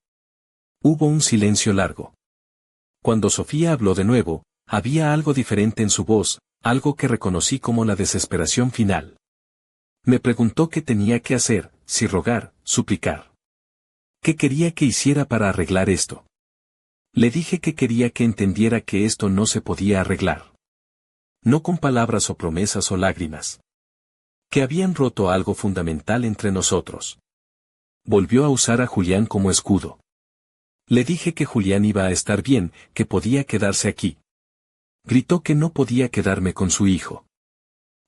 Hubo un silencio largo. Cuando Sofía habló de nuevo, había algo diferente en su voz, algo que reconocí como la desesperación final. Me preguntó qué tenía que hacer, si rogar, suplicar. ¿Qué quería que hiciera para arreglar esto? Le dije que quería que entendiera que esto no se podía arreglar. No con palabras o promesas o lágrimas. Que habían roto algo fundamental entre nosotros. Volvió a usar a Julián como escudo. Le dije que Julián iba a estar bien, que podía quedarse aquí. Gritó que no podía quedarme con su hijo.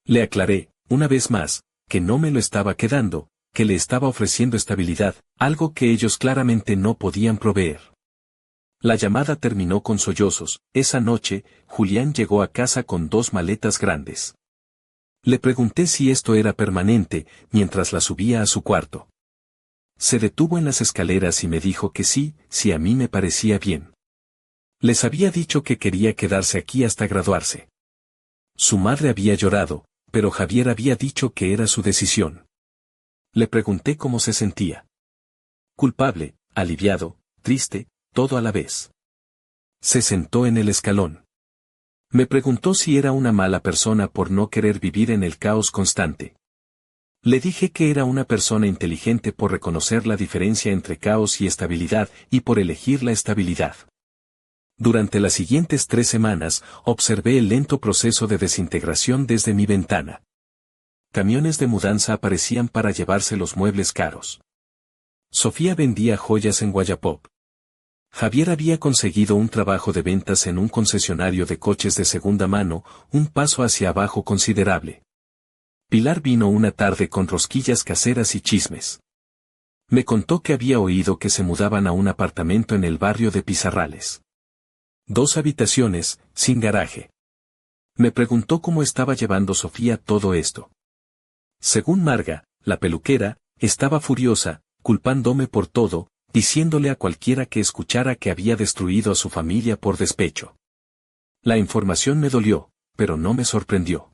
Le aclaré, una vez más, que no me lo estaba quedando, que le estaba ofreciendo estabilidad, algo que ellos claramente no podían proveer. La llamada terminó con sollozos. Esa noche, Julián llegó a casa con 2 maletas grandes. Le pregunté si esto era permanente, mientras la subía a su cuarto. Se detuvo en las escaleras y me dijo que sí, si a mí me parecía bien. Les había dicho que quería quedarse aquí hasta graduarse. Su madre había llorado, pero Javier había dicho que era su decisión. Le pregunté cómo se sentía. Culpable, aliviado, triste, todo a la vez. Se sentó en el escalón. Me preguntó si era una mala persona por no querer vivir en el caos constante. Le dije que era una persona inteligente por reconocer la diferencia entre caos y estabilidad y por elegir la estabilidad. Durante las siguientes 3 semanas, observé el lento proceso de desintegración desde mi ventana. Camiones de mudanza aparecían para llevarse los muebles caros. Sofía vendía joyas en Wallapop. Javier había conseguido un trabajo de ventas en un concesionario de coches de segunda mano, un paso hacia abajo considerable. Pilar vino una tarde con rosquillas caseras y chismes. Me contó que había oído que se mudaban a un apartamento en el barrio de Pizarrales. 2 habitaciones, sin garaje. Me preguntó cómo estaba llevando Sofía todo esto. Según Marga, la peluquera, estaba furiosa, culpándome por todo, diciéndole a cualquiera que escuchara que había destruido a su familia por despecho. La información me dolió, pero no me sorprendió.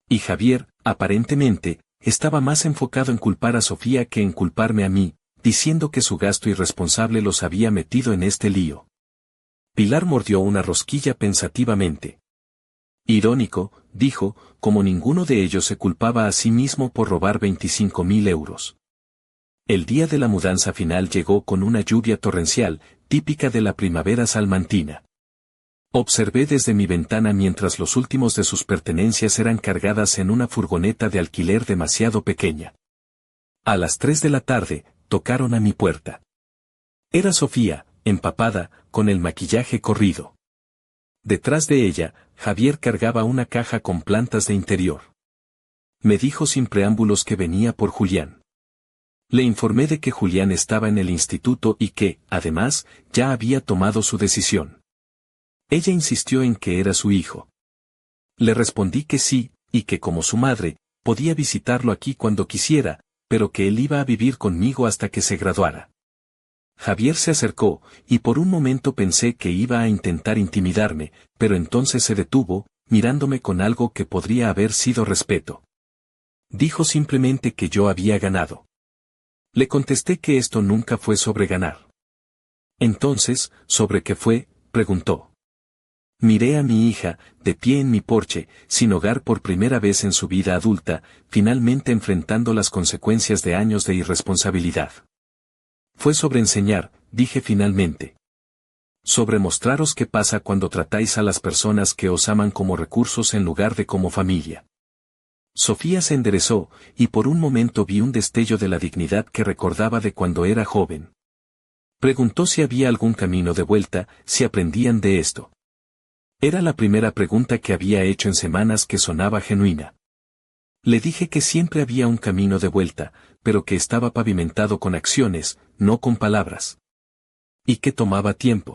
Y Javier, aparentemente, estaba más enfocado en culpar a Sofía que en culparme a mí, diciendo que su gasto irresponsable los había metido en este lío. Pilar mordió una rosquilla pensativamente. Irónico, dijo, como ninguno de ellos se culpaba a sí mismo por robar 25.000 euros. El día de la mudanza final llegó con una lluvia torrencial, típica de la primavera salmantina. Observé desde mi ventana mientras los últimos de sus pertenencias eran cargadas en una furgoneta de alquiler demasiado pequeña. A las 3 de la tarde, tocaron a mi puerta. Era Sofía, empapada, con el maquillaje corrido. Detrás de ella, Javier cargaba una caja con plantas de interior. Me dijo sin preámbulos que venía por Julián. Le informé de que Julián estaba en el instituto y que, además, ya había tomado su decisión. Ella insistió en que era su hijo. Le respondí que sí, y que como su madre, podía visitarlo aquí cuando quisiera, pero que él iba a vivir conmigo hasta que se graduara. Javier se acercó, y por un momento pensé que iba a intentar intimidarme, pero entonces se detuvo, mirándome con algo que podría haber sido respeto. Dijo simplemente que yo había ganado. Le contesté que esto nunca fue sobre ganar. Entonces, ¿sobre qué fue?, preguntó. Miré a mi hija, de pie en mi porche, sin hogar por primera vez en su vida adulta, finalmente enfrentando las consecuencias de años de irresponsabilidad. Fue sobre enseñar, dije finalmente. Sobre mostraros qué pasa cuando tratáis a las personas que os aman como recursos en lugar de como familia. Sofía se enderezó, y por un momento vi un destello de la dignidad que recordaba de cuando era joven. Preguntó si había algún camino de vuelta, si aprendían de esto. Era la primera pregunta que había hecho en semanas que sonaba genuina. Le dije que siempre había un camino de vuelta, pero que estaba pavimentado con acciones, no con palabras. Y que tomaba tiempo.